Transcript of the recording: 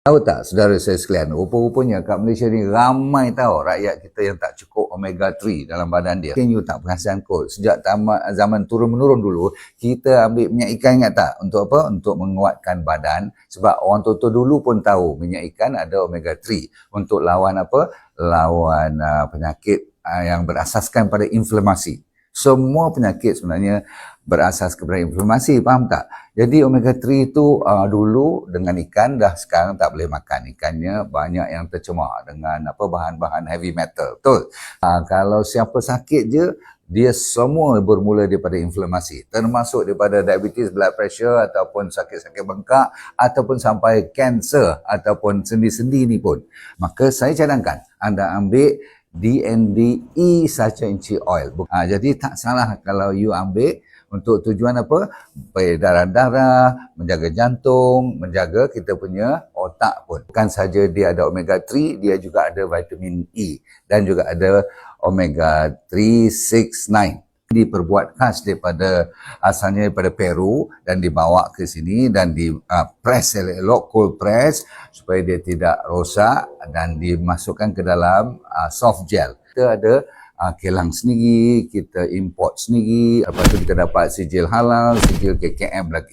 Tahu tak saudara saya sekalian, rupa-rupanya kat Malaysia ni ramai tahu rakyat kita yang tak cukup omega 3 dalam badan dia. Mungkin you tak perasan kot, sejak zaman turun-menurun dulu, kita ambil minyak ikan, ingat tak? Untuk apa? Untuk menguatkan badan. Sebab orang tua-tua dulu pun tahu minyak ikan ada omega 3. Untuk lawan apa? Lawan penyakit yang berasaskan pada inflamasi. Semua penyakit sebenarnya berasas kepada inflamasi, faham tak? Jadi omega 3 itu dulu dengan ikan, dah sekarang tak boleh makan. Ikannya banyak yang tercemar dengan bahan-bahan heavy metal. Betul? Kalau siapa sakit je, dia semua bermula daripada inflamasi. Termasuk daripada diabetes, blood pressure, ataupun sakit-sakit bengkak, ataupun sampai kanser, ataupun sendi-sendi ni pun. Maka saya cadangkan anda ambil DNDE Essential Oil. Jadi tak salah kalau you ambil untuk tujuan apa? Peredaran darah, menjaga jantung, menjaga kita punya otak pun. Bukan saja dia ada omega 3, dia juga ada vitamin E dan juga ada omega 3, 6, 9. Diperbuat khas daripada asalnya daripada Peru dan dibawa ke sini dan di press elok, cold press supaya dia tidak rosak dan dimasukkan ke dalam soft gel. Kita ada kilang sendiri, kita import sendiri, lepas tu kita dapat sijil halal, sijil KKM lagi.